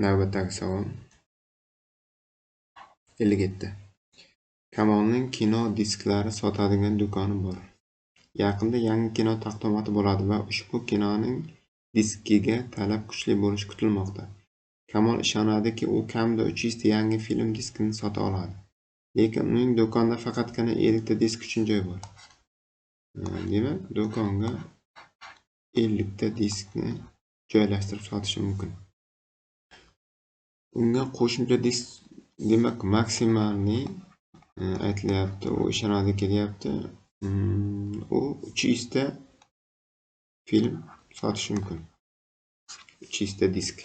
Navbatdagi savol 57. Kamolning kino disklari sotadigan do'koni bor. Yaqinda yangi kino taqdimoti bo'ladi va ushbu kinoning diskiga talab kuchli bo'lishi kutilmoqda. Kamol ishonadiki, u kamida 300 ta yangi film diskini sota oladi. Lekin uning do'konda faqatgina 50 ta disk uchun joy bor. Demak, do'konga 50 ta diskni joylashtirib sotishi mumkin. Unga qo'shimcha disk, demak, maksimalni aytilyapti, u ishonadiki deyapti. U 300 ta film sotishi mumkin. 300 ta disk.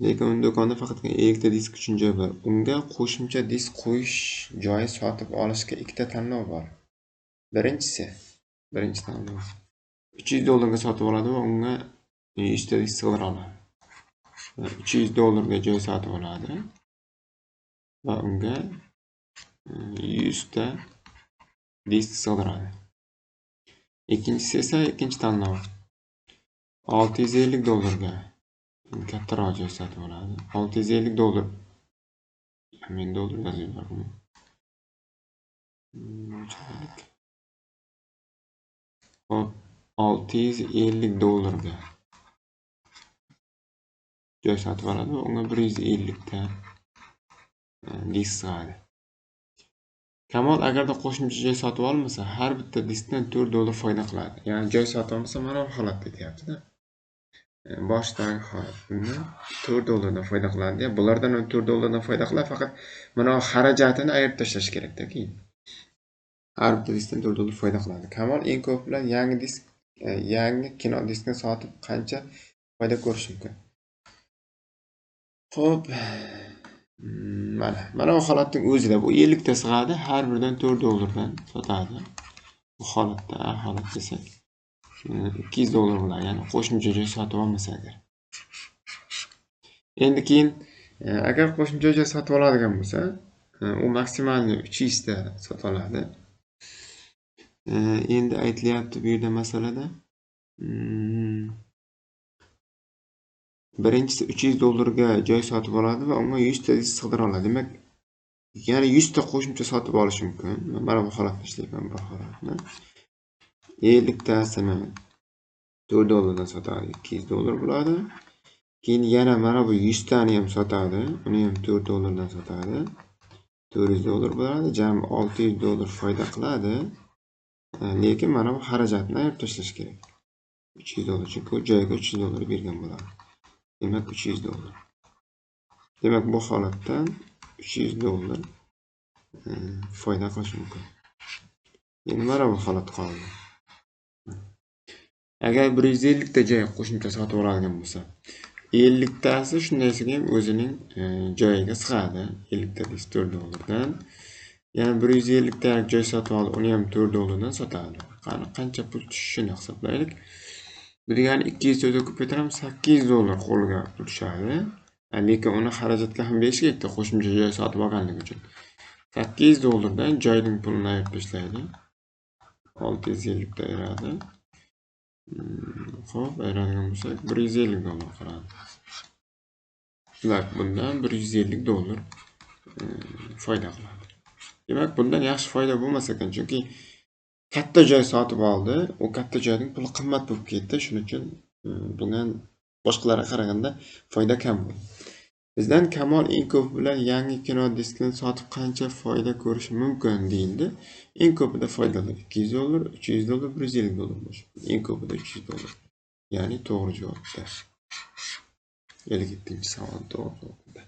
Lekin uning do'konda faqatgina 50 ta disk uchun joy bor. Unga qo'shimcha disk qo'yish joyi sotib olishga ikkita tanlov bor. Birinchi tanlov $300 sotib oladi va unga 100 ta disk sig'dira oladi. $300 joy sotib oladi va unga 100 ta disk sig'diradi. Ikkinchisi esa ikkinchi tanlov $650 kattaroq joy sotib oladi. $650. Men dollar yozib yubordim. Hop, $650 ga joy sotib oladi va unga 150 ta disk sig'adi. Kamol agarda qo'shimcha joy sotib olmasa, har bitta diskdan $4 foyda qiladi. Ya'ni joy sotib olmasa, mana bu holatda deyapti-da. Boshdagi holatda $4 dan foyda qiladi. Bulardan $4 dan foyda qiladi, faqat mana bu xarajatini ayirib tashlash kerak-da keyin. Har bitta diskdan $4 foyda qiladi. Kamol eng ko'p bilan yangi kino diskini sotib qancha foyda ko'rish mumkin? Xo'p, mana bu holatning o'zida bu 50 ta sig'adi, har biridan $4 dan sotadi. Bu holatda, holat desak, $200 bilan, ya'ni qo'shimcha joy sotib olmasa agar. Endi keyin agar qo'shimcha joy sotib oladigan bo'lsa, u maksimalni 300 ta sota oladi. Endi aytilyapti bu yerda masalada, birinchisi $300 ga joy sotib oladi va unga 100 ta disk sig'dira oladi. Demak, ya'ni 100 ta qo'shimcha sotib olish mumkin. Mana bu holatda ishlayman, bu holatni. 50 tasini $4 dan sotadi, $200 bo'ladi. Keyin yana mana bu 100 tani ham sotadi, uni ham $4 dan sotadi. $400 bo'ladi, jami $600 foyda qiladi. Lekin mana bu xarajatni ayirib tashlash kerak. $300, chunki joyga $300 bergan bo'ladi. Demak, $300. Demak, bu holatdan $300 foyda qilish mumkin. Endi mana bu holat qoldi. Agar 150 ta joy qo'shimcha sotib oladigan bo'lsa, 50 tasi shundaysiga ham o'zining joyiga sig'adi. 50 ta disk $4 dan. Yana 150 ta joy sotib oldi, uni ham $4 dan sotadi. Qani qancha pul tushishini hisoblaylik. Bu degani 200 joyda ko'paytiramiz, $8 qo'lga pul tushadi. Lekin uni xarajatga ham berish kerak, qo'shimcha joy sotib olganligi uchun. $8 dan joyning pulini ayirib tashlaydi. 650 ta beradi. Xo'p, ayiradigan bo'lsak, $150 qiladi. Demak, bundan $150 foyda qiladi. Demak, bundan yaxshi foyda bo'lmas ekan, chunki katta joy sotib oldi, u katta joyning puli qimmat bo'lib ketdi, shuning uchun bundan boshqalarga qaraganda foyda kam bo'ldi. Bizdan Kamol eng ko'p bilan yangi kino diskini sotib qancha foyda ko'rish mumkin deyildi. Eng ko'pida foydali $200, $300, $150 bo'lishi. Eng ko'pida $300. Ya'ni to'g'ri javobda. 57-savol to'g'ri javobda.